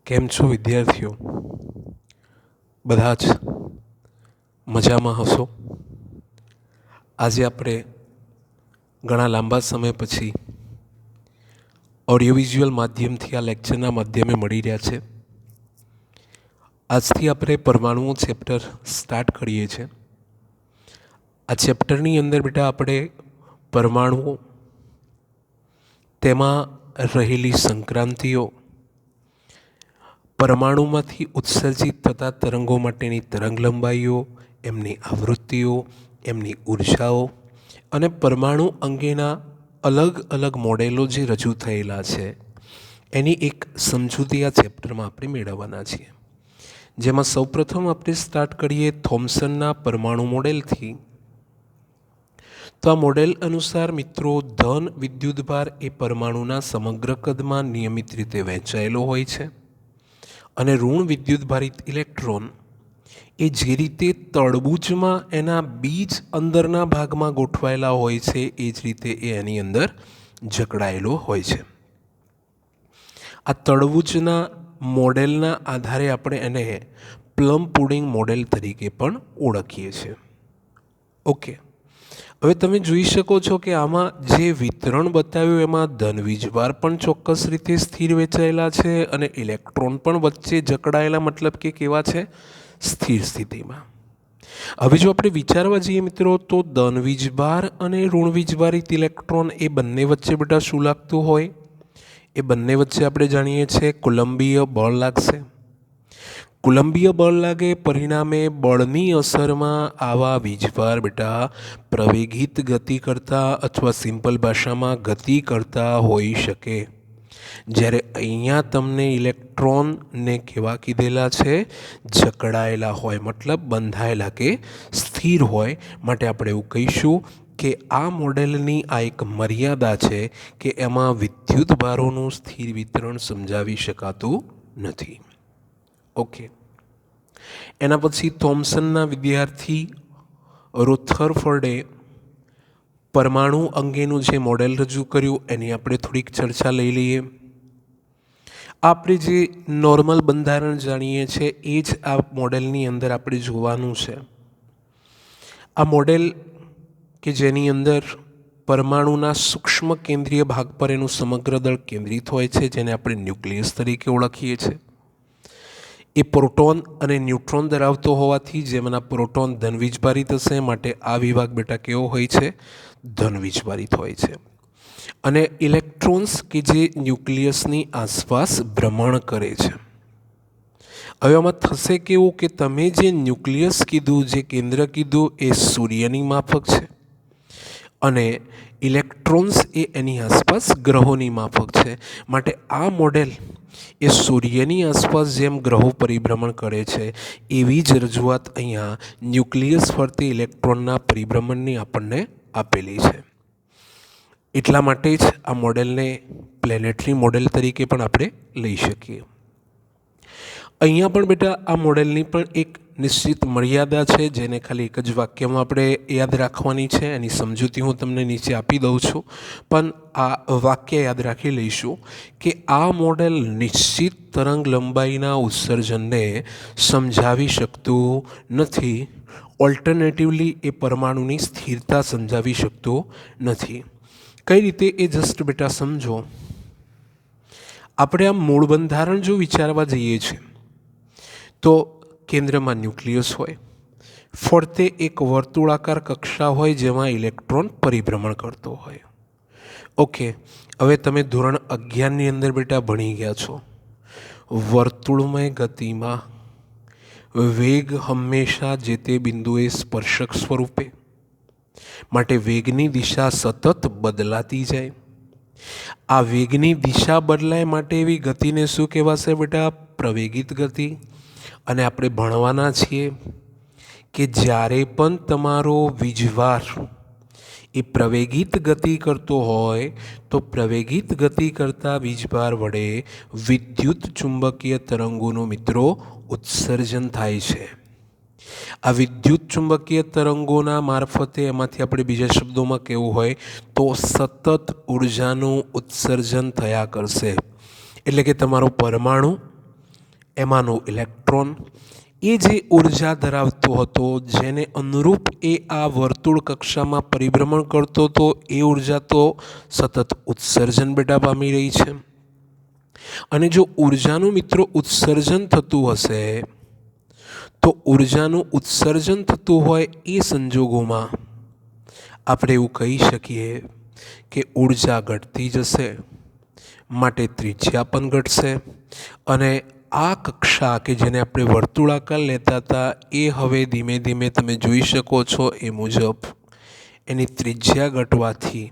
કેમ છો વિદ્યાર્થીઓ? બધા જ મજામાં હશો? આજે આપણે ઘણા લાંબા સમય પછી ઓડિયો વિઝ્યુઅલ માધ્યમથી આ લેક્ચરના માધ્યમે મળી રહ્યા છે. આજથી આપણે પરમાણુઓ ચેપ્ટર સ્ટાર્ટ કરીએ છીએ. આ ચેપ્ટરની અંદર બેટા આપણે પરમાણુઓ, તેમાં રહેલી સંક્રાંતિઓ, પરમાણુમાંથી ઉત્સર્જિત થતા તરંગો માટેની તરંગ લંબાઈઓ, એમની આવૃત્તિઓ, એમની ઉર્જાઓ અને પરમાણુ અંગેના અલગ અલગ મોડેલો જે રજૂ થયેલા છે એની એક સમજૂતી આ ચેપ્ટરમાં આપણે મેળવવાના છીએ. જેમાં સૌપ્રથમ આપણે સ્ટાર્ટ કરીએ થોમ્સનના પરમાણુ મોડેલથી. તો આ મોડેલ અનુસાર મિત્રો ધન વિદ્યુતભાર એ પરમાણુના સમગ્ર કદમાં નિયમિત રીતે વહેંચાયેલો હોય છે અને ઋણ વિદ્યુતભારિત ઇલેક્ટ્રોન એ જે રીતે તડબૂચમાં એના બીજ અંદરના ભાગમાં ગોઠવાયેલા હોય છે એ જ રીતે એ એની અંદર જકડાયેલો હોય છે. આ તડબૂચના મોડેલના આધારે આપણે એને પ્લમ પુડિંગ મોડેલ તરીકે પણ ઓળખીએ છીએ. ઓકે, હવે તમે જોઈ શકો છો કે આમાં જે વિતરણ બતાવ્યું એમાં ધન વીજભાર પણ ચોક્કસ રીતે સ્થિર વેચાયેલા છે અને ઇલેક્ટ્રોન પણ વચ્ચે જકડાયેલા, મતલબ કે કેવા છે? સ્થિર સ્થિતિમાં. હવે જો આપણે વિચારવા જઈએ મિત્રો, તો ધન વીજભાર અને ઋણ વીજભારિત ઇલેક્ટ્રોન એ બંને વચ્ચે બેટા શું લાગતું હોય? એ બંને વચ્ચે આપણે જાણીએ છીએ કુલંબીય બળ લાગશે. કુલંબીય બળ લાગે, પરિણામે બળની અસરમાં આવા વીજભાર બેટા પ્રવેગિત ગતિ કરતા અથવા સિમ્પલ ભાષામાં ગતિ કરતા હોઈ શકે. જ્યારે અહીંયા તમને ઇલેક્ટ્રોનને કેવા કીધેલા છે? જકડાયેલા હોય, મતલબ બંધાયેલા કે સ્થિર હોય. માટે આપણે એવું કહીશું કે આ મોડેલની આ એક મર્યાદા છે કે એમાં વિદ્યુત ભારોનું સ્થિર વિતરણ સમજાવી શકાતું નથી. ઓકે, એના પછી થોમ્સનના વિદ્યાર્થી રુથરફર્ડે પરમાણુ અંગેનું જે મોડેલ રજૂ કર્યું એની આપણે થોડીક ચર્ચા લઈ લઈએ. આપણે જે નોર્મલ બંધારણ જાણીએ છીએ એ જ આ મોડેલની અંદર આપણે જોવાનું છે. આ મોડેલ કે જેની અંદર પરમાણુના સૂક્ષ્મ કેન્દ્રીય ભાગ પર એનું સમગ્ર દળ કેન્દ્રિત હોય છે, જેને આપણે ન્યુક્લિયસ તરીકે ઓળખીએ છીએ. એ પ્રોટોન અને ન્યુટ્રોન ધરાવતો હોવાથી જેમના પ્રોટોન ધનવીજભારિત હશે, માટે આ વિભાગ બેટા કેવો હોય છે? ધનવીજભારિત હોય છે. અને ઇલેક્ટ્રોન્સ કે જે ન્યુક્લિયસની આસપાસ ભ્રમણ કરે છે. હવે આમાં થશે કેવું કે તમે જે ન્યુક્લિયસ કીધું, જે કેન્દ્ર કીધું, એ સૂર્યની માફક છે અને ઇલેક્ટ્રોન્સ એ એની આસપાસ ગ્રહોની માફક છે. માટે આ મોડેલ એ સૂર્યની આસપાસ જેમ ગ્રહો પરિભ્રમણ કરે છે એવી જ રજૂઆત અહીંયા ન્યુક્લિયસ ફરતી ઇલેક્ટ્રોનના પરિભ્રમણની આપણને આપેલી છે. એટલા માટે જ આ મોડેલને પ્લેનેટરી મોડેલ તરીકે પણ આપણે લઈ શકીએ. અહીંયા પણ બેટા આ મોડેલની પણ એક નિશ્ચિત મર્યાદા છે, જેને ખાલી એક જ વાક્યમાં આપણે યાદ રાખવાની છે. એની સમજૂતી હું તમને નીચે આપી દઉં છું, પણ આ વાક્ય યાદ રાખી લઈશું કે આ મોડેલ નિશ્ચિત તરંગ લંબાઈના ઉત્સર્જનને સમજાવી શકતું નથી. ઓલ્ટરનેટિવલી એ પરમાણુની સ્થિરતા સમજાવી શકતું નથી. કઈ રીતે? એ જસ્ટ બેટા સમજો. આપણે આ મૂળ બંધારણ જો વિચારવા જઈએ છીએ તો કેન્દ્રમાં ન્યુક્લિયસ હોય, ફરતે એક વર્તુળાકાર કક્ષા હોય જેમાં ઇલેક્ટ્રોન પરિભ્રમણ કરતો હોય. ઓકે, હવે તમે ધોરણ 11ની અંદર બેટા ભણી ગયા છો, વર્તુળમય ગતિમાં વેગ હંમેશા જે તે બિંદુએ સ્પર્શક સ્વરૂપે, માટે વેગની દિશા સતત બદલાતી જાય. આ વેગની દિશા બદલાય માટે એવી ગતિને શું કહેવાશે બેટા? પ્રવેગિત ગતિ. અને આપણે ભણવાના છીએ કે જ્યારે પણ તમારો વીજભાર એ પ્રવેગિત ગતિ કરતો હોય તો પ્રવેગિત ગતિ કરતા વીજભાર વડે વિદ્યુત ચુંબકીય તરંગોનું મિત્રો ઉત્સર્જન થાય છે. આ વિદ્યુત ચુંબકીય તરંગોના મારફતે એમાંથી આપણે બીજા શબ્દોમાં કહેવું હોય તો સતત ઉર્જાનું ઉત્સર્જન થયા કરશે. એટલે કે તમારો પરમાણુ એમાંનો ઇલેક્ટ્રોન એ જે ઉર્જા ધરાવતો હતો, જેને અનુરૂપ એ આ વર્તુળ કક્ષામાં પરિભ્રમણ કરતો હતો, એ ઉર્જા તો સતત ઉત્સર્જન બેટા પામી રહી છે. અને જો ઉર્જાનું મિત્રો ઉત્સર્જન થતું હશે તો ઉર્જાનું ઉત્સર્જન થતું હોય એ સંજોગોમાં આપણે એવું કહી શકીએ કે ઉર્જા ઘટતી જશે, માટે ત્રિજ્યા પણ ઘટશે. અને આ કક્ષા કે જેને આપણે વર્તુળાકાર લેતા હતા એ હવે ધીમે ધીમે તમે જોઈ શકો છો એ મુજબ એની ત્રિજ્યા ઘટવાથી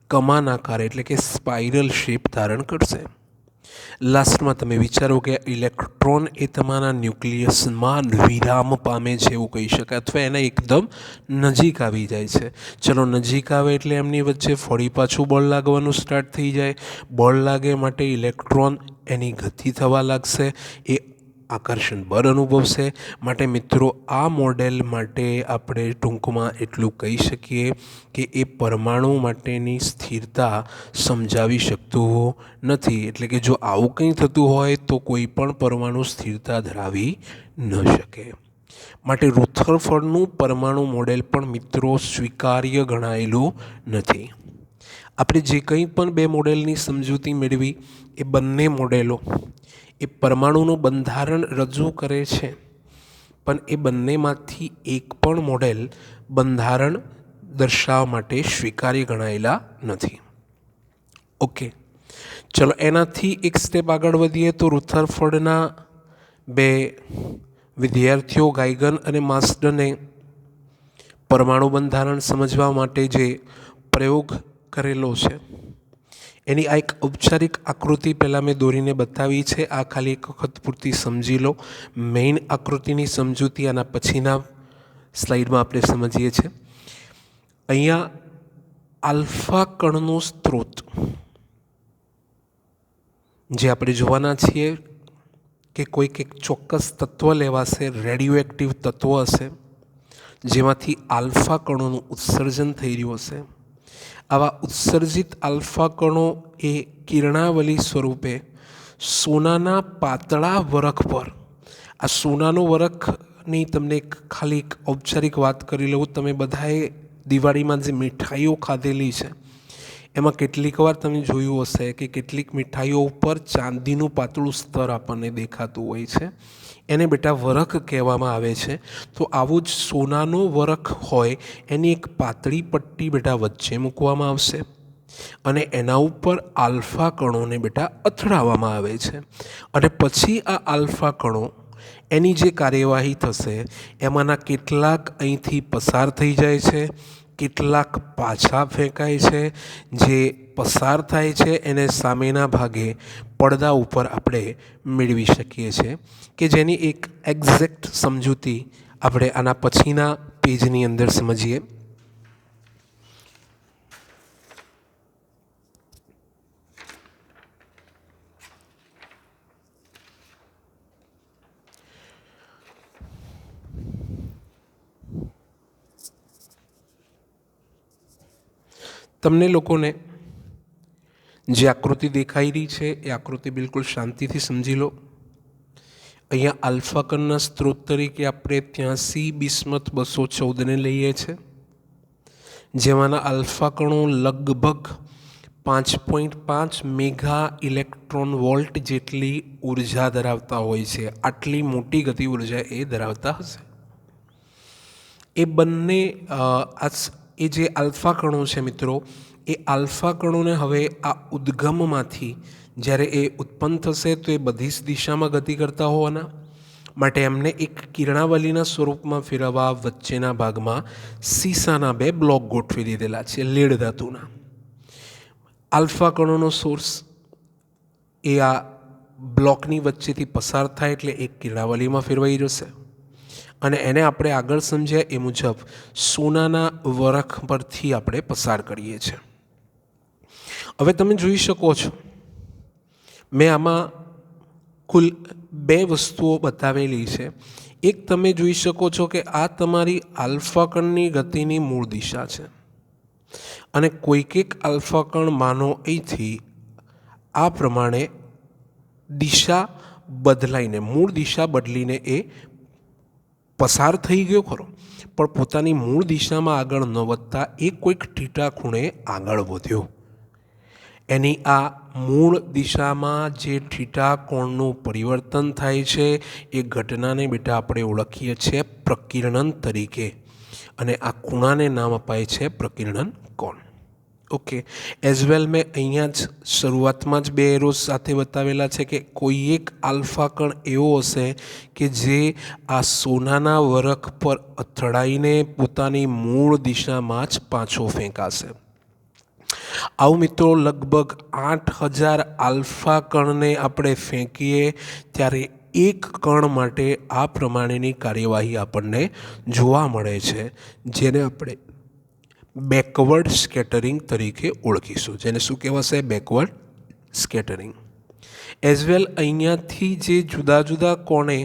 કમાન આકાર એટલે કે સ્પાઇરલ શેપ ધારણ કરશે. લાસ્ટમાં તમે વિચારો કે ઇલેક્ટ્રોન એ તમારા ન્યુક્લિયસમાં વિરામ પામે છે એવું કહી શકાય, અથવા એના એકદમ નજીક આવી જાય છે. ચલો નજીક આવે એટલે એમની વચ્ચે ફરી પાછું બળ લાગવાનું સ્ટાર્ટ થઈ જાય. બળ લાગે માટે ઇલેક્ટ્રોન એની ગતિ થવા લાગશે, એ આકર્ષણ બળ અનુભવશે. માટે મિત્રો આ મોડેલ માટે આપણે ટૂંકમાં એટલું કહી શકીએ કે એ પરમાણુ માટેની સ્થિરતા સમજાવી શકતું નથી. એટલે કે જો આવું કંઈ થતું હોય તો કોઈ પણ પરમાણુ સ્થિરતા ધરાવી ન શકે. માટે રુથરફોર્ડનું પરમાણુ મોડેલ પણ મિત્રો સ્વીકાર્ય ગણાયેલું નથી. આપણે જે કંઈ પણ બે મોડેલની સમજૂતી મેળવી એ બંને મોડેલો એ પરમાણુનું બંધારણ રજૂ કરે છે, પણ એ બંનેમાંથી એક પણ મોડેલ બંધારણ દર્શાવવા માટે સ્વીકાર્ય ગણાયેલા નથી. ઓકે, ચલો એનાથી એક સ્ટેપ આગળ વધીએ તો રુથરફોર્ડના બે વિદ્યાર્થીઓ ગાઇગન અને માર્સડને પરમાણુ બંધારણ સમજવા માટે જે પ્રયોગ કરેલો છે એની આ એક ઔપચારિક આકૃતિ પહેલાં મેં દોરીને બતાવી છે. આ ખાલી એક વખત પૂરતી સમજી લો. મેઇન આકૃતિની સમજૂતી આના પછીના સ્લાઇડમાં આપણે સમજીએ છીએ. અહીંયા આલ્ફા કણનો સ્ત્રોત જે આપણે જોવાના છીએ કે કોઈક એક ચોક્કસ તત્વ લેવાશે, રેડિયો એક્ટિવ તત્વ હશે જેમાંથી આલ્ફા કણોનું ઉત્સર્જન થઈ રહ્યું હશે. આવા ઉત્સર્જિત આલ્ફા કણો એ કિરણાવલી સ્વરૂપે સોનાના પાતળા વરખ પર, આ સોનાનો વરખની તમને ખાલી એક ઔપચારિક વાત કરી લઉં. તમે બધાએ દિવાળીમાં જે મીઠાઈઓ ખાધેલી છે એમાં કેટલીક વાર તમે જોયું હશે કે કેટલીક મીઠાઈઓ ઉપર ચાંદીનું પાતળું સ્તર આપણને દેખાતું હોય છે, એને બેટા વરખ કહેવામાં આવે છે. તો આવું જ સોનાનો વરખ હોય એની એક પાતળી પટ્ટી બેટા વચ્ચે મૂકવામાં આવશે અને એના ઉપર આલ્ફા કણોને બેટા અથડાવવામાં આવે છે. અને પછી આ આલ્ફા કણો એની જે કાર્યવાહી થશે એમાંના કેટલાક અહીંથી પસાર થઈ જાય છે, કેટલાક પાછા ફેંકાય છે. જે પસાર થાય છે એને સામેના ભાગે પડદા ઉપર આપણે મેળવી શકીએ છીએ કે જેની એક એક્ઝેક્ટ સમજૂતી આપણે આના પછીના પેજની અંદર સમજીએ. તમને લોકોને જે આકૃતિ દેખાઈ રહી છે એ આકૃતિ બિલકુલ શાંતિથી સમજી લો. અહીંયા આલ્ફા કણના સ્ત્રોત તરીકે આપણે 83 બિસ્મથ 214ને લઈએ છીએ, જેમાંના આલ્ફા કણો લગભગ 5.5 મેગા ઇલેક્ટ્રોન વોલ્ટ જેટલી ઉર્જા ધરાવતા હોય છે. આટલી મોટી ગતિ ઉર્જા એ ધરાવતા હશે. એ બંને એ જે આલ્ફા કણો છે મિત્રો, એ આલ્ફા કણોને હવે આ ઉદ્ગમમાંથી જ્યારે એ ઉત્પન્ન થશે તો એ બધી જ દિશામાં ગતિ કરતા હોવાના માટે એમને એક કિરણાવલીના સ્વરૂપમાં ફેરવવા વચ્ચેના ભાગમાં સીસાના બે બ્લોક ગોઠવી દીધેલા છે લેડ ધાતુના. આલ્ફા કણોનો સોર્સ એ આ બ્લોકની વચ્ચેથી પસાર થાય એટલે એક કિરણાવલીમાં ફેરવાઈ જશે અને એને આપણે આગળ સમજ્યા એ મુજબ સોનાના વરખ પરથી આપણે પસાર કરીએ છીએ. હવે તમે જોઈ શકો છો મેં આમાં કુલ બે વસ્તુઓ બતાવેલી છે. એક તમે જોઈ શકો છો કે આ તમારી આલ્ફા કણની ગતિની મૂળ દિશા છે અને કોઈક એક આલ્ફા કણ માનો અહીંથી આ પ્રમાણે દિશા બદલાઈને મૂળ દિશા બદલીને એ પસાર થઈ ગયો ખરો, પણ પોતાની મૂળ દિશામાં આગળ ન વધતા એ કોઈક થીટા ખૂણે આગળ વધ્યો. એની આ મૂળ દિશામાં જે થીટા કોણનું પરિવર્તન થાય છે એ ઘટનાને બેટા આપણે ઓળખીએ છીએ પ્રકીર્ણન તરીકે, અને આ ખૂણાને નામ અપાય છે પ્રકીર્ણન કોણ. ઓકે, એઝ વેલ મેં અહીંયા જ શરૂઆતમાં જ બે એરોઝ સાથે બતાવેલા છે કે કોઈ એક આલ્ફા કણ એવો હશે કે જે આ સોનાના વરખ પર અથડાઈને પોતાની મૂળ દિશામાં જ પાછો ફેંકાશે. આવું મિત્રો લગભગ 8000 આલ્ફા કણને આપણે ફેંકીએ ત્યારે એક કણ માટે આ પ્રમાણેની કાર્યવાહી આપણને જોવા મળે છે, જેને આપણે બેકવર્ડ સ્કેટરિંગ તરીકે ઓળખીશું. જેને શું કહેવાશે? Backward scattering. એઝ વેલ અહીંયાથી જે જુદા જુદા કોણે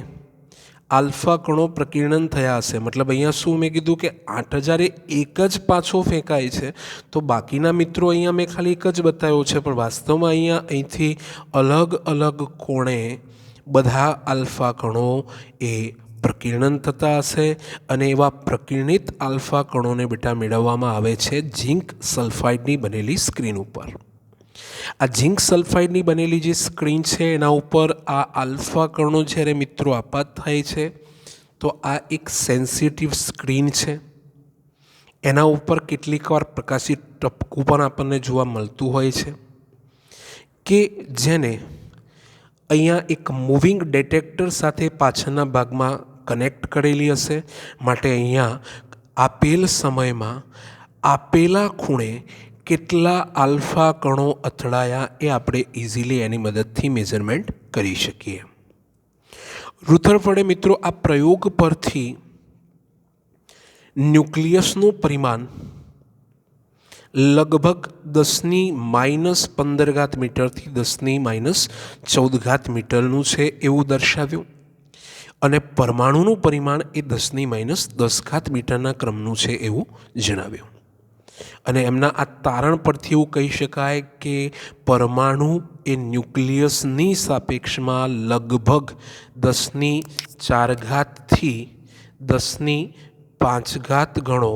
આલ્ફા કણો પ્રકીર્ણન થયા હશે, મતલબ અહીંયા શું મેં કીધું કે 8000 એક જ પાછો ફેંકાય છે, તો બાકીના મિત્રો અહીંયા મેં ખાલી એક જ બતાવ્યો છે, પણ વાસ્તવમાં અહીંથી અલગ અલગ કોણે બધા આલ્ફા કણો એ પ્રકીર્ણન થતા હશે, અને એવા પ્રકીર્ણિત આલ્ફા કણોને બેટા મેળવવામાં આવે છે ઝિંક સલ્ફાઇડની બનેલી સ્ક્રીન ઉપર. આ ઝિંક સલ્ફાઇડની બનેલી જે સ્ક્રીન છે એના ઉપર આ આલ્ફા કણો જ્યારે મિત્રો આપાત થાય છે તો આ એક સેન્સિટિવ સ્ક્રીન છે. એના ઉપર કેટલીક વાર પ્રકાશિત ટપકું પણ આપણને જોવા મળતું હોય છે કે જેને અહીંયા એક મૂવિંગ ડિટેક્ટર સાથે પાછળના ભાગમાં કનેક્ટ કરેલી હશે, માટે અહીંયા આપેલ સમયમાં આપેલા ખૂણે કેટલા આલ્ફા કણો અથડાયા એ આપણે ઇઝીલી એની મદદથી મેઝરમેન્ટ કરી શકીએ. રુથરફોર્ડે મિત્રો આ પ્રયોગ પરથી ન્યુક્લિયસનું પરિમાણ લગભગ 10⁻15 મીટરથી 10⁻14 મીટરનું છે એવું દર્શાવ્યું, અને પરમાણુનું પરિમાણ એ 10⁻10 મીટરના ક્રમનું છે એવું જણાવ્યું. અને એમના આ તારણ પરથી એવું કહી શકાય કે પરમાણુ એ ન્યુક્લિયસની સાપેક્ષમાં લગભગ 10⁴ થી 10⁵ ગણો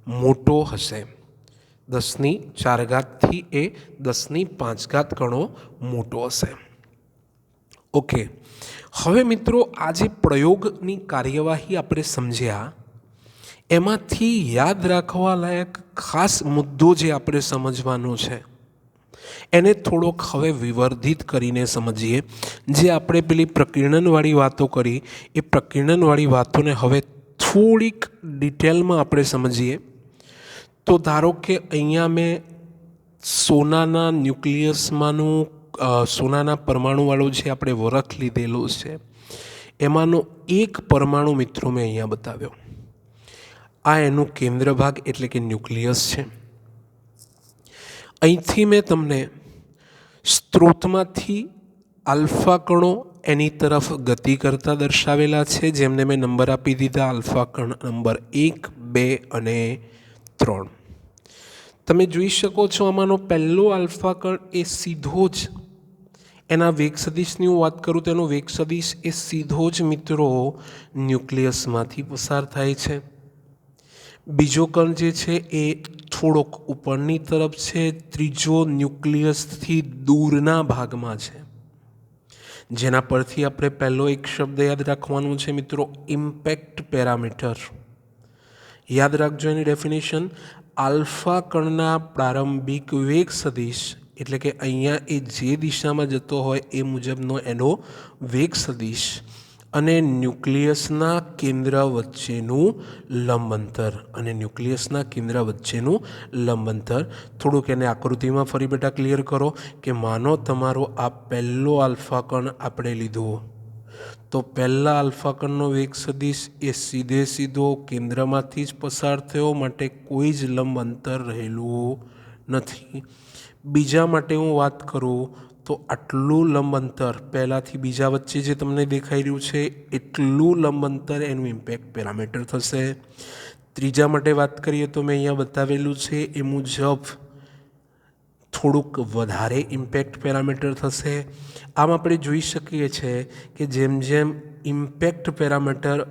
મોટો હશે. 10⁴ થી એ 10⁵ ગણો મોટો હશે. ઓકે, હવે મિત્રો આ જે પ્રયોગની કાર્યવાહી આપણે સમજ્યા એમાંથી યાદ રાખવા લાયક ખાસ મુદ્દો જે આપણે સમજવાનો છે એને થોડોક હવે વિવર્ધિત કરીને સમજીએ. જે આપણે પેલી પ્રકીર્ણનવાળી વાતો કરી એ પ્રકીર્ણનવાળી વાતોને હવે થોડીક ડિટેલમાં આપણે સમજીએ. તો ધારો કે અહીંયા મેં સોનાના ન્યુક્લિયસમાંનું સોનાના પરમાણુવાળો જે આપણે વરખ લીધેલો છે એમાંનો એક પરમાણુ મિત્રો મેં અહીંયા બતાવ્યો. આ એનું કેન્દ્ર ભાગ એટલે કે ન્યુક્લિયસ છે. અહીંથી મેં તમને સ્ત્રોતમાંથી આલ્ફા કણો એની તરફ ગતિ કરતા દર્શાવેલા છે, જેમને મેં નંબર આપી દીધા આલ્ફા કણ નંબર 1, 2 અને 3. તમે જોઈ શકો છો આમાંનો પહેલો આલ્ફા કણ એ સીધો જ એના વેગ સદિશની હું વાત કરું તો એનો વેગ સદિશ એ સીધો જ મિત્રો ન્યુક્લિયસમાંથી પસાર થાય છે. બીજો કણ જે છે એ થોડોક ઉપરની તરફ છે, ત્રીજો ન્યુક્લિયસથી દૂરના ભાગમાં છે, જેના પરથી આપણે પહેલો એક શબ્દ યાદ રાખવાનો છે મિત્રો, ઇમ્પેક્ટ પેરામીટર. યાદ રાખજો એની ડેફિનેશન. આલ્ફા કણના પ્રારંભિક વેગ સદિશ એટલે કે અહીંયા એ જે દિશામાં જતો હોય એ મુજબનો એનો વેગ સદિશ અને ન્યુક્લિયસના કેન્દ્ર વચ્ચેનું લંબ અંતર થોડુંક એને આકૃતિમાં ફરી બેટા ક્લિયર કરો કે માનો તમારો આ પહેલો આલ્ફા કણ આપણે લીધો તો પહેલા આલ્ફા કણનો વેગ સદિશ એ સીધો કેન્દ્રમાંથી જ પસાર થયો, માટે કોઈ જ લંબ અંતર રહેલું નથી. બીજા માટે હું વાત કરું તો આટલું લંબ અંતર પહેલાંથી બીજા વચ્ચે જે તમને દેખાઈ રહ્યું છે એટલું લંબ અંતર એનું ઇમ્પેક્ટ પેરામીટર થશે. ત્રીજા માટે વાત કરીએ તો મેં અહીંયા બતાવેલું છે એ મુજબ થોડુંક વધારે ઇમ્પેક્ટ પેરામીટર થશે. આમ આપણે જોઈ શકીએ છીએ કે જેમ જેમ ઇમ્પેક્ટ પેરામીટર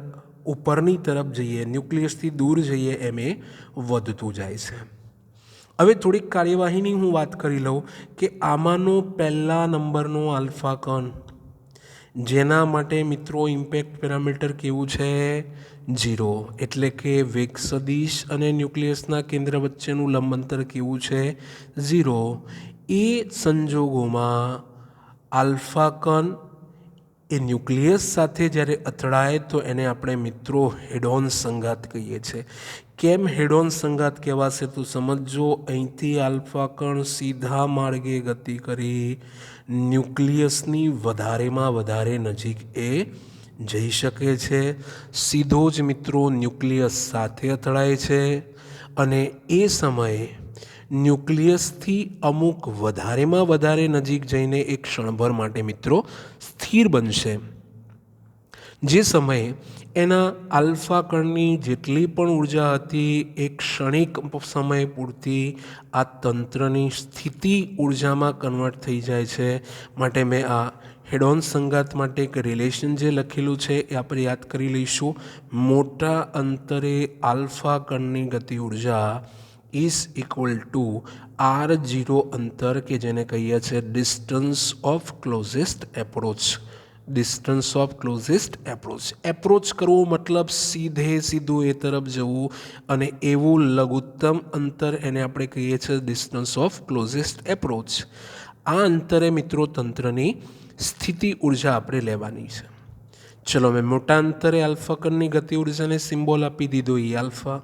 ઉપરની તરફ જઈએ, ન્યુક્લિયસથી દૂર જઈએ, એમ એ વધતું જાય છે. હવે થોડીક કાર્યવાહીની હું વાત કરી લઉં કે આમાંનો પહેલા નંબરનો આલ્ફા કણ, જેના માટે મિત્રો ઇમ્પેક્ટ પેરામીટર કેવું છે? 0. એટલે કે વેગ સદિશ અને ન્યુક્લિયસના કેન્દ્ર વચ્ચેનું લંબ અંતર કેવું છે? 0. એ સંજોગોમાં આલ્ફા કણ એ ન્યુક્લિયસ સાથે જ્યારે અથડાય તો એને આપણે મિત્રો હેડ-ઓન સંઘાત કહીએ છીએ. કેમ હેડ-ઓન સંઘાત કહેવાશે તો સમજો, અહીંથી આલ્ફા કણ સીધા માર્ગે ગતિ કરી ન્યુક્લિયસની વધારેમાં વધારે નજીક એ જઈ શકે છે. સીધો જ મિત્રો ન્યુક્લિયસ સાથે અથડાય છે અને એ સમયે ન્યુક્લિયસથી અમુક વધારેમાં વધારે નજીક જઈને એક ક્ષણભર માટે મિત્રો સ્થિર બનશે. જે સમયે એના આલ્ફા કણની જેટલી પણ ઉર્જા હતી એ ક્ષણિક સમય પૂરતી આ તંત્રની સ્થિતિ ઉર્જામાં કન્વર્ટ થઈ જાય છે. માટે મેં આ હેડ-ઓન સંઘાત માટે એક રિલેશન જે લખેલું છે એ આપણે યાદ કરી લઈશું. મોટા અંતરે આલ્ફા કણની ગતિ ઉર્જા ઇઝ ઇક્વલ ટુ R0 અંતર, કે જેને કહીએ છીએ distance of closest approach. Distance of closest approach. Approach કરવો મતલબ સીધું એ તરફ જવું, અને એવું લઘુત્તમ અંતર એને આપણે કહીએ છીએ ડિસ્ટન્સ ઓફ ક્લોઝેસ્ટ એપ્રોચ. આ અંતરે મિત્રો તંત્રની સ્થિતિ ઉર્જા આપણે લેવાની છે. ચલો, મેં મોટા અંતરે આલ્ફા કણની ગતિ ઉર્જાને સિમ્બોલ આપી દીધો E આલ્ફા.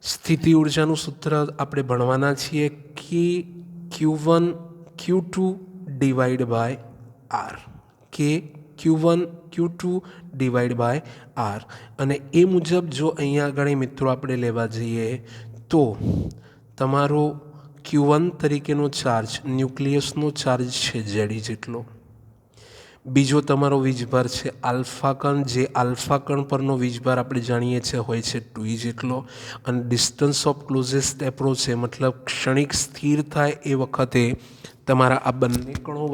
સ્થિતિ ઉર્જાનું સૂત્ર આપણે ભણવાના છીએ કે Q1 Q2 divide by R. કે Q1 Q2 divide by R. અને એ મુજબ જો અહીંયા આગળ મિત્રો આપણે લેવા જઈએ તો તમારો Q1 તરીકેનો ચાર્જ ન્યુક્લિયસનો ચાર્જ છે Z જેટલો. બીજો તમારો વીજભાર છે આલ્ફા કણ, જે આલ્ફા કણ પરનો વીજભાર આપણે જાણીએ છીએ હોય છે 2E જેટલો. અને ડિસ્ટન્સ ઓફ ક્લોઝેસ્ટ એપ્રોચ છે, મતલબ ક્ષણિક સ્થિર થાય એ વખતે તમારા આ બંને કણો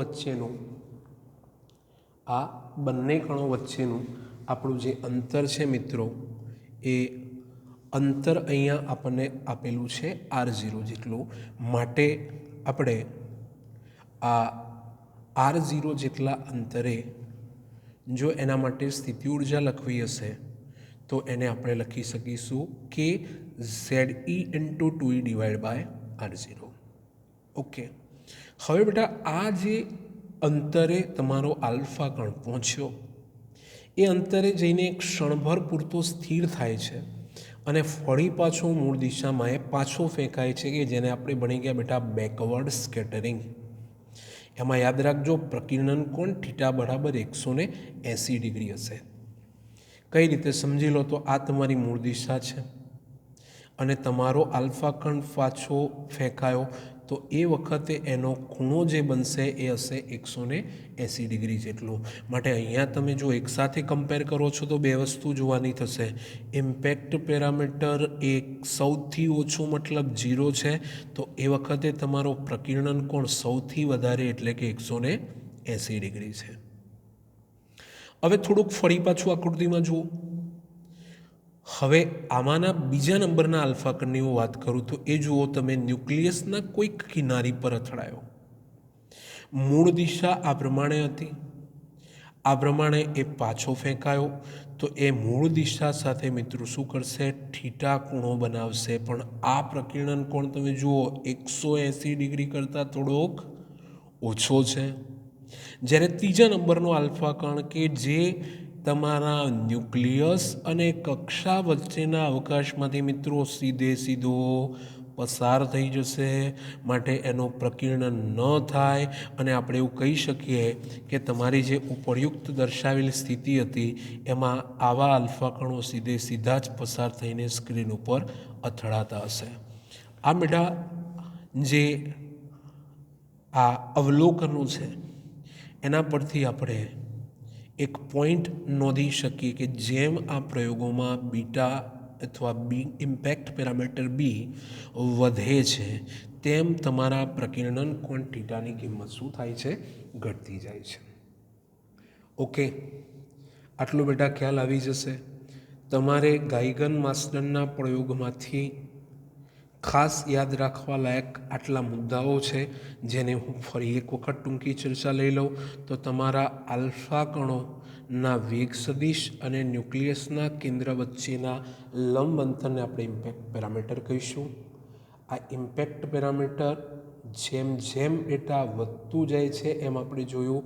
વચ્ચેનું આપણું જે અંતર છે મિત્રો, એ અંતર અહીંયા આપણને આપેલું છે R0 જેટલું. માટે આપણે આ R0 જેટલા અંતરે જો એના માટે સ્થિતિ ઉર્જા લખવી હશે તો એને આપણે લખી શકીશું કે ZE into 2E divide by R0. Okay. હવે બેટા, આ જે અંતરે તમારો આલ્ફા કણ પહોંચ્યો, એ અંતરે જઈને ક્ષણભર પૂરતો સ્થિર થાય છે અને ફરી પાછો મૂળ દિશામાં એ પાછો ફેંકાય છે, કે જેને આપણે ભણી ગયા બેટા બેકવર્ડ સ્કેટરિંગ. એમાં યાદ રાખજો, પ્રકીર્ણન કોણ થીટા બરાબર 180 ડિગ્રી હશે. કઈ રીતે સમજી લો તો આ તમારી મૂળ દિશા છે અને તમારો આલ્ફા કણ પાછો ફેંકાયો તો એ વખતે એનો ખૂણો જે બનશે એ હશે 180 ડિગ્રી જેટલું. માટે અહીંયા તમે જો એકસાથે કમ્પેર કરો છો તો બે વસ્તુ જોવાની થશે. ઇમ્પેક્ટ પેરામીટર એક સૌથી ઓછું મતલબ 0 છે, તો એ વખતે તમારો પ્રકીર્ણન કોણ સૌથી વધારે એટલે કે 180 ડિગ્રી છે. હવે થોડુંક ફરી પાછું આકૃતિમાં જુઓ. હવે આમાંના બીજા નંબરના આલ્ફા કણની હું વાત કરું તો એ જુઓ તમે, ન્યુક્લિયસના કોઈક કિનારી પર અથડાયો. મૂળ દિશા આ પ્રમાણે હતી, આ પ્રમાણે એ પાછો ફેંકાયો તો એ મૂળ દિશા સાથે મિત્રો શું કરશે? થીટા ખૂણો બનાવશે. પણ આ પ્રકીર્ણન કોણ તમે જુઓ 180 ડિગ્રી કરતાં થોડોક ઓછો છે. જ્યારે ત્રીજા નંબરનો આલ્ફા કણ કે જે તમારા ન્યુક્લિયસ અને કક્ષા વચ્ચેના અવકાશમાંથી મિત્રો સીધો પસાર થઈ જશે, માટે એનું પ્રકીર્ણન ન થાય અને આપણે એવું કહી શકીએ કે તમારી જે ઉપરયુક્ત દર્શાવેલી સ્થિતિ હતી એમાં આવા આલ્ફા કણો સીધા જ પસાર થઈને સ્ક્રીન ઉપર અથડાતા હશે. આ બેટા જે આ અવલોકનો છે એના પરથી આપણે એક પોઈન્ટ નોંધી શકીએ કે જેમ આ પ્રયોગોમાં બીટા અથવા ઇમ્પેક્ટ પેરામીટર બી વધે છે તેમ તમારા પ્રકીર્ણન કોણ થીટાની કિંમત શું થાય છે? ઘટતી જાય છે. ઓકે, આટલું બેટા ખ્યાલ આવી જશે. તમારે ગાઇગન માસ્ટરના પ્રયોગમાંથી ખાસ યાદ રાખવા લાયક આટલા મુદ્દાઓ છે, જેને હું ફરી એક વખત ટૂંકી ચર્ચા લઈ લઉં તો તમારા આલ્ફા કણોના વેગ સદિશ અને ન્યુક્લિયસના કેન્દ્ર વચ્ચેના લંબ અંતરને આપણે ઇમ્પેક્ટ પેરામીટર કહીશું. આ ઇમ્પેક્ટ પેરામીટર જેમ જેમ ડેટા વધતું જાય છે એમ આપણે જોયું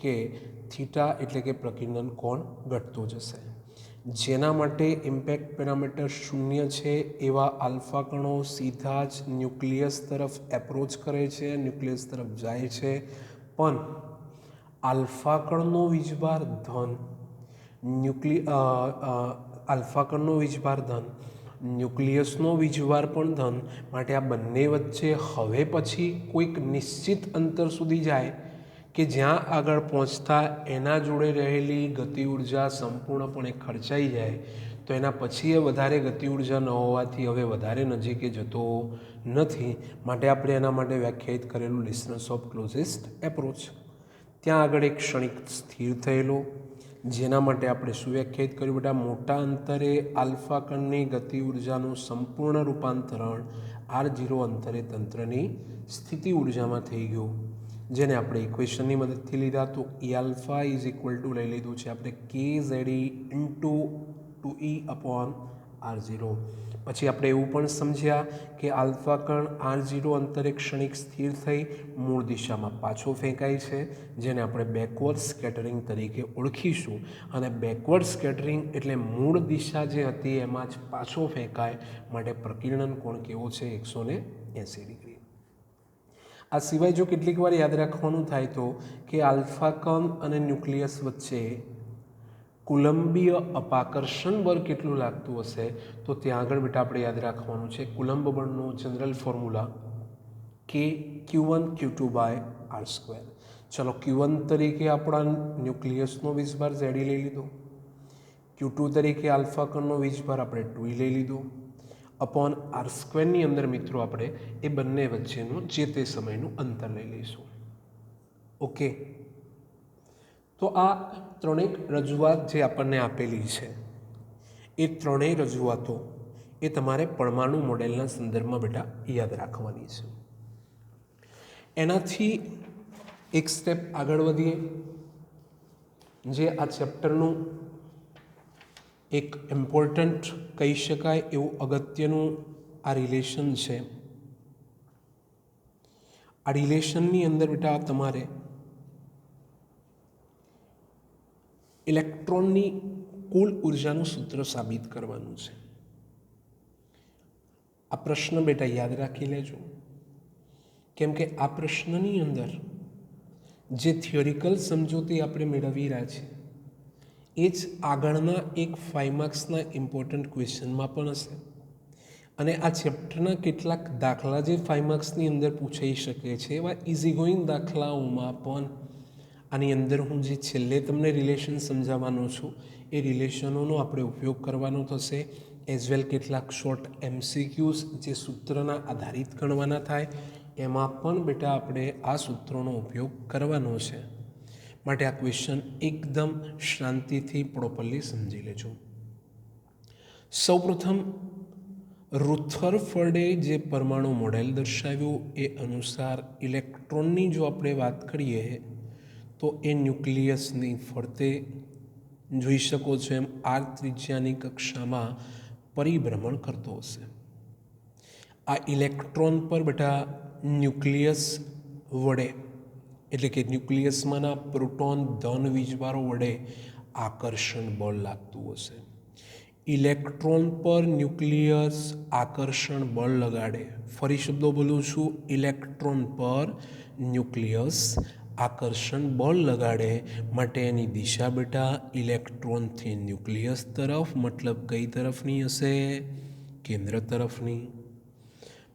કે થીટા એટલે કે પ્રકીર્ણન કોણ ઘટતો જશે. જેના માટે ઇમ્પેક્ટ પેરામીટર 0 છે એવા આલ્ફા કણો સીધા જ ન્યુક્લિયસ તરફ એપ્રોચ કરે છે, ન્યુક્લિયસ તરફ જાય છે. પણ આલ્ફા કણનો વીજભાર ધન આલ્ફા કણનો વીજભાર ધન, ન્યુક્લિયસનો વીજભાર પણ ધન, માટે આ બંને વચ્ચે હવે પછી કોઈક નિશ્ચિત અંતર સુધી જાય કે જ્યાં આગળ પહોંચતા એના જોડે રહેલી ગતિ ઉર્જા સંપૂર્ણપણે ખર્ચાઈ જાય, તો એના પછી એ વધારે ગતિ ઉર્જા ન હોવાથી હવે વધારે નજીકે જતો નથી. માટે આપણે એના માટે વ્યાખ્યાયિત કરેલું ડિસ્ટન્સ ઓફ ક્લોઝેસ્ટ એપ્રોચ. ત્યાં આગળ એક ક્ષણિક સ્થિર થયેલો, જેના માટે આપણે શું વ્યાખ્યાયિત કર્યું બેટા? મોટા અંતરે આલ્ફા કણની ગતિ ઉર્જાનું સંપૂર્ણ રૂપાંતરણ R0 અંતરે તંત્રની સ્થિતિ ઉર્જામાં થઈ ગયું, જેને આપણે ઇક્વેશનની મદદથી લીધા. તો E alpha is equal to લઈ લીધું છે આપણે KZE ઇન્ટુ 2E/R0. પછી આપણે એવું પણ સમજ્યા કે આલ્ફા કણ R0 અંતરે ક્ષણિક સ્થિર થઈ મૂળ દિશામાં પાછો ફેંકાય છે, જેને આપણે બેકવર્ડ સ્કેટરિંગ તરીકે ઓળખીશું. અને બેકવર્ડ સ્કેટરિંગ એટલે મૂળ દિશા જે હતી એમાં જ પાછો ફેંકાય, માટે પ્રકીર્ણન કોણ કેવો છે? 180 ડિગ્રી. આ સિવાય જો કેટલીક વાર યાદ રાખવાનું થાય તો કે આલ્ફા કણ અને ન્યુક્લિયસ વચ્ચે કુલંબીય અપાકર્ષણ બળ કેટલું લાગતું હશે? તો ત્યાં આગળ બેટા આપણે યાદ રાખવાનું છે કુલંબ બળનું જનરલ ફોર્મ્યુલા કે Q1Q2/R². ચલો, Q1 તરીકે આપણા ન્યુક્લિયસનો વીજભાર ZE લઈ લીધો, Q2 તરીકે આલ્ફા કણનો વીજભાર આપણે 2E લઈ લીધો, અપોન R² અંદર મિત્રો આપણે એ બંને વચ્ચેનું જે તે સમયનું અંતર લઈ લઈશું. ઓકે, તો આ ત્રણેક રજૂઆત જે આપણને આપેલી છે એ ત્રણેય રજૂઆતો એ તમારે પરમાણુ મોડેલના સંદર્ભમાં બેટા યાદ રાખવાની છે. એનાથી એક સ્ટેપ આગળ વધીએ, જે આ ચેપ્ટરનું એક ઇમ્પોર્ટન્ટ કહી શકાય એવું અગત્યનું આ રિલેશન છે. આ રિલેશનની અંદર બેટા તમારે ઇલેક્ટ્રોનની કુલ ઉર્જાનું સૂત્ર સાબિત કરવાનું છે. આ પ્રશ્ન બેટા યાદ રાખી લેજો, કેમ કે આ પ્રશ્નની અંદર જે થિયોરિકલ સમજૂતી આપણે મેળવી રહ્યા છીએ એ જ આગળના એક 5 માર્ક્સના ઇમ્પોર્ટન્ટ ક્વેશ્ચનમાં પણ હશે. અને આ ચેપ્ટરના કેટલાક દાખલા જે 5 માર્ક્સની અંદર પૂછાઈ શકે છે, એવા ઇઝી ગોઈંગ દાખલાઓમાં પણ આની અંદર હું જે છેલ્લે તમને રિલેશન સમજાવવાનો છું એ રિલેશનોનો આપણે ઉપયોગ કરવાનો થશે. એઝ વેલ કેટલાક શોર્ટ MCQs જે સૂત્રના આધારિત ગણવાના થાય, એમાં પણ બેટા આપણે આ સૂત્રોનો ઉપયોગ કરવાનો છે. માટે આ ક્વેશ્ચન એકદમ શાંતિથી પ્રોપરલી સમજી લેજો. સૌપ્રથમ રુથરફર્ડે જે પરમાણુ મોડેલ દર્શાવ્યું એ અનુસાર ઇલેક્ટ્રોનની જો આપણે વાત કરીએ તો એ ન્યુક્લિયસની ફરતે જોઈ શકો છો એમ R ત્રિજ્યાની કક્ષામાં પરિભ્રમણ કરતો હશે. આ ઇલેક્ટ્રોન પર બેટા ન્યુક્લિયસ વડે એટલે કે ન્યુક્લિયસમાંના પ્રોટોન ધન વીજભારો વડે આકર્ષણ બળ લાગતું હશે. ઇલેક્ટ્રોન પર ન્યુક્લિયસ આકર્ષણ બળ લગાડે. ફરી શબ્દો બોલું છું, ઇલેક્ટ્રોન પર ન્યુક્લિયસ આકર્ષણ બળ લગાડે, માટે એની દિશા બેટા ઇલેક્ટ્રોનથી ન્યુક્લિયસ તરફ, મતલબ કઈ તરફની હશે? કેન્દ્ર તરફની.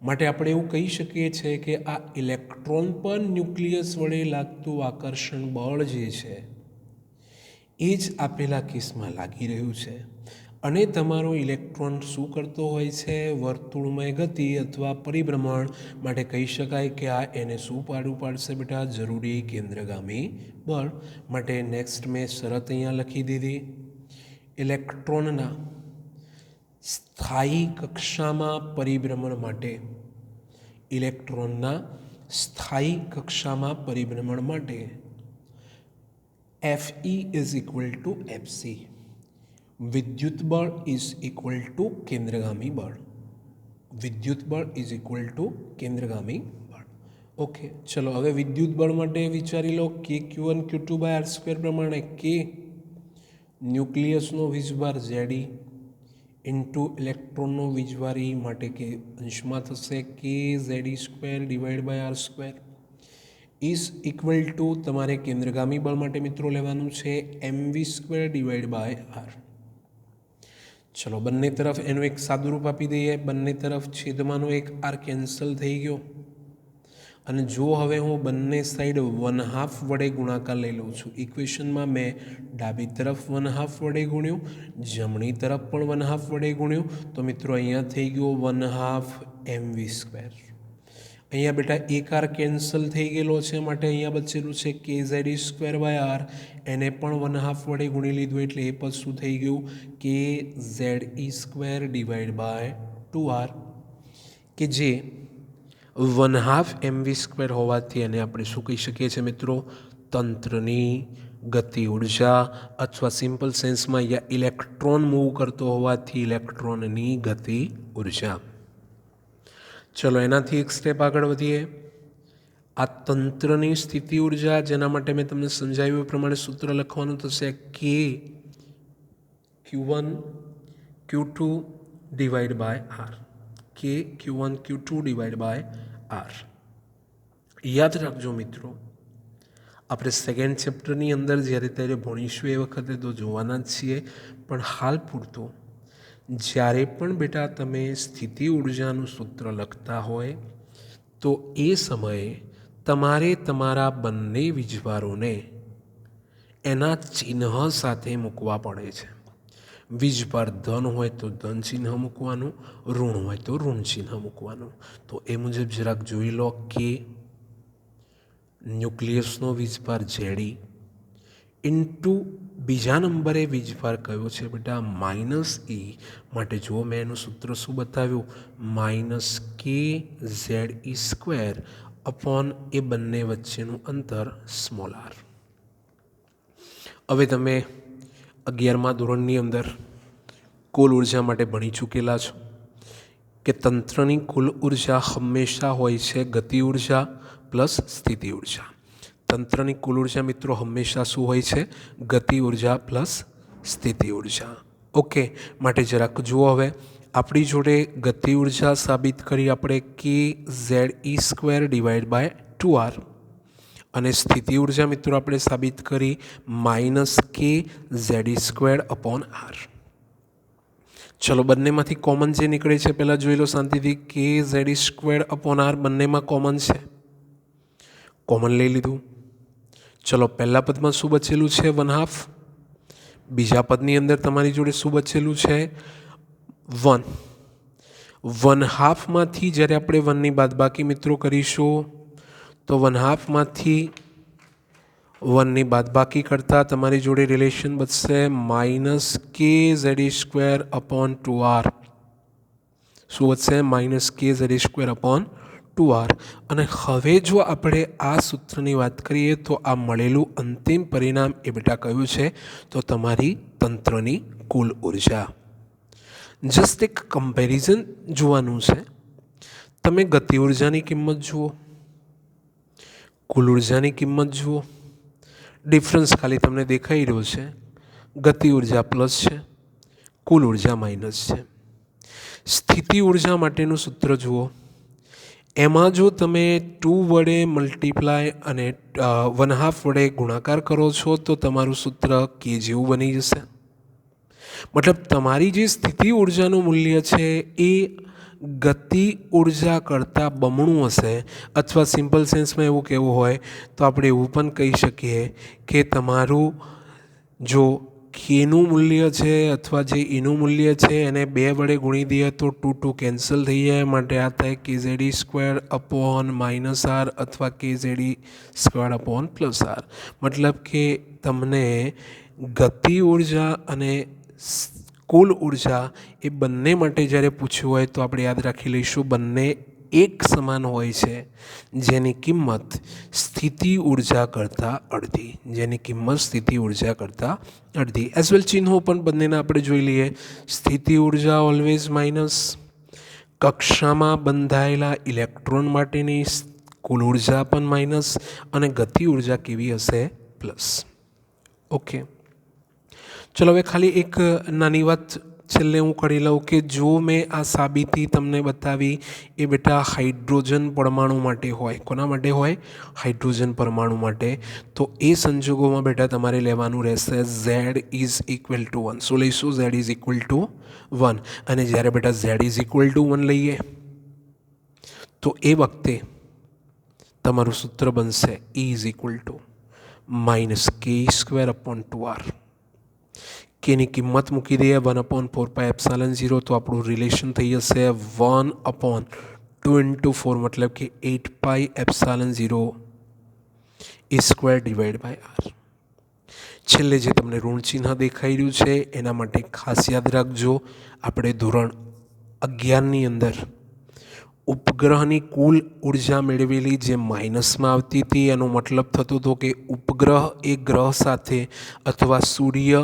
માટે આપણે એવું કહી શકીએ છીએ કે આ ઇલેક્ટ્રોન પર ન્યુક્લિયસ વડે લાગતું આકર્ષણ બળ જે છે એ જ આપેલા કેસમાં લાગી રહ્યું છે. અને તમારો ઇલેક્ટ્રોન શું કરતો હોય છે? વર્તુળમય ગતિ અથવા પરિભ્રમણ માટે કહી શકાય કે આ એને શું પાડું પાડશે બેટા? જરૂરી કેન્દ્રગામી બળ. માટે નેક્સ્ટ મેં શરત અહીંયા લખી દીધી. ઇલેક્ટ્રોનના સ્થાયી કક્ષામાં પરિભ્રમણ માટે સ્થાયી કક્ષામાં પરિભ્રમણ માટે Fe is equal to Fc. વિદ્યુત બળ ઇઝ ઇક્વલ ટુ કેન્દ્રગામી બળ. વિદ્યુત બળ ઇઝ ઇક્વલ ટુ કેન્દ્રગામી બળ. ઓકે, ચલો હવે વિદ્યુત બળ માટે વિચારી લો. K Q1 Q2/r² પ્રમાણે K ન્યુક્લિયસનો વીજભાર Ze ઇન્ટુ ઇલેક્ટ્રોનનો વીજભાર E માટે કે અંશમાં થશે kZe²/r² ઇઝ ઇક્વલ ટુ તમારે કેન્દ્રગામી બળ માટે મિત્રો લેવાનું છે mv²/r. ચલો બંને તરફ એનું એક સાદુરૂપ આપી દઈએ. બંને તરફ છેદમાંનો એક આર કેન્સલ થઈ ગયો. અને જો હવે હું બંને સાઈડ 1/2 વડે ગુણાકાર લઈ લઉં છું. ઇક્વેશનમાં મેં ડાબી તરફ 1/2 વડે ગુણ્યું, જમણી તરફ પણ 1/2 વડે ગુણ્યું, તો મિત્રો અહીંયા થઈ ગયો 1/2 mv². અહીંયા બેટા એક આર કેન્સલ થઈ ગયેલો છે, માટે અહીંયા બચેલું છે kZe²/r. એને પણ 1/2 વડે ગુણી લીધું એટલે એ પદ શું થઈ ગયું? kZe²/2r, કે જે 1/2 mv² હોવાથી એને આપણે શું કહી શકીએ છીએ મિત્રો? તંત્રની ગતિ ઉર્જા, અથવા સિમ્પલ સેન્સમાં અહીંયા ઇલેક્ટ્રોન મૂવ કરતો હોવાથી ઇલેક્ટ્રોનની ગતિ ઉર્જા. ચલો એનાથી એક સ્ટેપ આગળ વધીએ. આ તંત્રની સ્થિતિ ઉર્જા, જેના માટે મેં તમને સમજાવ્યું એ પ્રમાણે સૂત્ર લખવાનું થશે K Q1 Q2/r. K Q1 Q2/r. યાદ રાખજો મિત્રો, આપણે સેકન્ડ ચેપ્ટરની અંદર જ્યારે ત્યારે ભણીશું એ વખતે તો જોવાના જ છીએ, પણ હાલ પૂરતું જ્યારે પણ બેટા તમે સ્થિતિ ઉર્જાનું સૂત્ર લખતા હોય તો એ સમયે તમારે તમારા બંને વીજભારોને એના ચિહ્ન સાથે મૂકવા પડે છે. વીજભાર ધન હોય તો ધન ચિહ્ન મૂકવાનું, ઋણ હોય તો ઋણ ચિહ્ન મૂકવાનું. તો એ મુજબ જરાક જોઈ લો કે ન્યુક્લિયસનો વીજભાર Ze ઇન્ટુ બીજા નંબરે વીજભાર કયો છે બેટા? -E. માટે જો મેં એનું સૂત્ર શું બતાવ્યું? -kZe² અપોન એ બંને વચ્ચેનું અંતર r. હવે તમે 11મા ધોરણની અંદર કુલ ઉર્જા માટે ભણી ચૂકેલા છો કે તંત્રની કુલ ઉર્જા હંમેશા હોય છે ગતિ ઉર્જા પ્લસ સ્થિતિ ઉર્જા. તંત્રની કુલ ઉર્જા મિત્રો હંમેશા શું હોય છે? ગતિ ઉર્જા પ્લસ સ્થિતિ ઉર્જા. ઓકે, માટે જરાક જુઓ. હવે આપણી જોડે ગતિ ઉર્જા સાબિત કરી આપણે kZe²/2r, અને સ્થિતિ ઉર્જા મિત્રો આપણે સાબિત કરી -kZe²/r. ચલો બંનેમાંથી કોમન જે નીકળે છે પહેલાં જોઈ લો શાંતિથી. kZe²/r બંનેમાં કોમન છે, કોમન લઈ લીધું. ચલો પહેલા પદમાં શું બચેલું છે? 1/2. બીજા પદની અંદર તમારી જોડે શું બચેલું છે? 1. 1/2માંથી જ્યારે આપણે 1ની બાદબાકી મિત્રો કરીશું તો 1/2માંથી 1ની બાદબાકી કરતાં તમારી જોડે રિલેશન બચશે -kZe²/2r. શું બચશે? -kZe²/2r. અને હવે જો આપણે આ સૂત્રની વાત કરીએ તો આ મળેલું અંતિમ પરિણામ એ બેટા કયું છે? તો તમારી તંત્રની કુલ ઉર્જા. જસ્ટ એક કમ્પેરિઝન જોવાનું છે. તમે ગતિ ઉર્જાની કિંમત જુઓ, કુલ ઉર્જાની કિંમત જુઓ, ડિફરન્સ ખાલી તમને દેખાઈ રહ્યો છે. ગતિ ઉર્જા પ્લસ છે, કુલ ઉર્જા માઇનસ છે. સ્થિતિ ઉર્જા માટેનું સૂત્ર જુઓ. એમાં જો તમે 2 વડે મલ્ટીપ્લાય અને 1/2 વડે ગુણાકાર કરો છો તો તમારું સૂત્ર K જેવું બની જશે. મતલબ તમારી જે સ્થિતિ ઉર્જાનું મૂલ્ય છે એ ગતિ ઉર્જા કરતાં બમણું હશે, અથવા સિમ્પલ સેન્સમાં એવું કહેવું હોય તો આપણે એવું પણ કહી શકીએ કે તમારું જો કેનું મૂલ્ય છે અથવા જે એનું મૂલ્ય છે એને 2 વડે ગુણી દઈએ તો 2 2 કેન્સલ થઈ જાય, માટે આ થાય kz² અપોન માઇનસ આર અથવા kz² અપોન પ્લસ આર. મતલબ કે તમને ગતિ ઉર્જા અને કુલ ઉર્જા એ બંને માટે જ્યારે પૂછ્યું હોય તો આપણે યાદ રાખી લઈશું બંને એક સમાન હોય છે, જેની કિંમત સ્થિતિ ઉર્જા કરતાં અડધી, એઝ વેલ ચિહ્નો પણ બંનેના આપણે જોઈ લઈએ. સ્થિતિ ઉર્જા ઓલવેઝ માઇનસ, કક્ષામાં બંધાયેલા ઇલેક્ટ્રોન માટેની કુલ ઉર્જા પણ માઇનસ, અને ગતિ ઉર્જા કેવી હશે? પ્લસ. ઓકે, ચલો હવે ખાલી એક નાની વાત છેલ્લે હું કરી લઉં કે જો મેં આ સાબિતી તમને બતાવી એ બેટા હાઇડ્રોજન પરમાણુ માટે હોય. કોના માટે હોય? હાઇડ્રોજન પરમાણુ માટે. તો એ સંજોગોમાં બેટા તમારે લેવાનું રહેશે z ઇઝ ઇક્વલ ટુ 1. શું લઈશું? z is equal to 1. અને જ્યારે બેટા z ઇઝ ઇક્વલ ટુ 1 લઈએ તો એ વખતે તમારું સૂત્ર બનશે E is equal to -k² upon 2r. કેની કિંમત મૂકી દઈએ 1/4πε0, તો આપણું રિલેશન થઈ જશે 1/2 × 4, મતલબ કે 8πε0 E² ડિવાઈડ બાય r. છેલ્લે જે તમને ઋણ ચિહ્ન દેખાઈ રહ્યું છે એના માટે ખાસ યાદ રાખજો, આપણે ધોરણ 11ની અંદર ઉપગ્રહની કુલ ઉર્જા મેળવેલી જે માઇનસમાં આવતી હતી, એનો મતલબ થતો હતો કે ઉપગ્રહ એ ગ્રહ સાથે અથવા સૂર્ય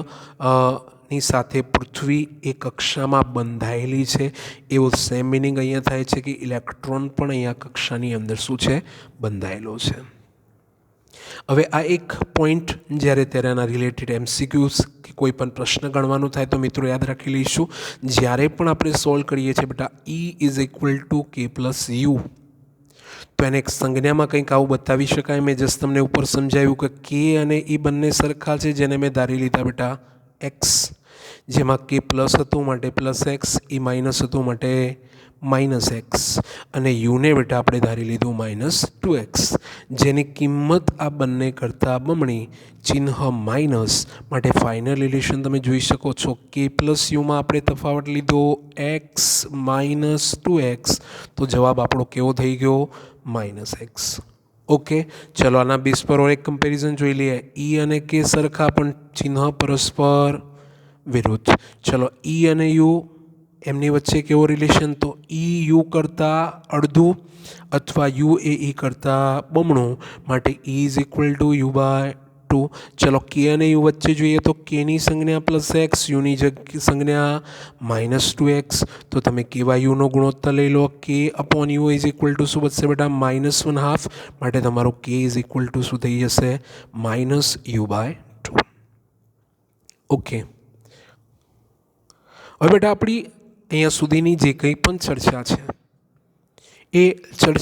ની સાથે પૃથ્વી એ કક્ષામાં બંધાયેલી છે, એવો સેમ મિનિંગ અહીંયા થાય છે કે ઇલેક્ટ્રોન પણ અહીંયા કક્ષાની અંદર શું છે? બંધાયેલો છે. હવે આ એક પોઈન્ટ જ્યારે ત્યારે આના રિલેટેડ MCQs કે કોઈ પણ પ્રશ્ન ગણવાનું થાય તો મિત્રો યાદ રાખી લઈશું, જ્યારે પણ આપણે સોલ્વ કરીએ છીએ બેટા E is equal to k plus you, તો એને એક સંજ્ઞામાં કંઈક આવું બતાવી શકાય. મેં જસ્ટ તમને ઉપર સમજાવ્યું કે કે અને E બંને સરખા છે, જેને મેં ધારી લીધા બેટા x, જેમાં k પ્લસ હતું માટે પ્લસ એક્સ, E માઇનસ હતું માટે માઇનસ એક્સ, અને યુને બેટા આપણે ધારી લીધું -2x, જેની કિંમત આ બંને કરતાં બમણી, ચિહ્ન માઇનસ, માટે ફાઇનલ રિલેશન તમે જોઈ શકો છો. k પ્લસ યુમાં આપણે તફાવત લીધો x -2x, તો જવાબ આપણો કેવો થઈ ગયો? -x. ઓકે, ચલો આના બેઝ પર એક કમ્પેરિઝન જોઈ લઈએ. E અને k સરખા પણ ચિહ્ન પરસ્પર વિરુદ્ધ. ચલો E અને U એમની વચ્ચે કેવો રિલેશન? તો E U કરતાં અડધું અથવા U એ E કરતાં બમણું, માટે E is equal to U/2. ચલો k અને U વચ્ચે જોઈએ તો kની સંજ્ઞા +x, યુની સંજ્ઞા -2x, તો તમે કેવા યુનો ગુણોત્તર લઈ લો, k upon you is equal to શું બચશે બેટા? -1/2, માટે તમારું k ઇઝ ઇક્વલ ટુ શું થઈ જશે? -u/2. ઓકે, હવે બેટા આપણી અહીંયા સુધીની જે કંઈ પણ ચર્ચા છે એ ચર્ચા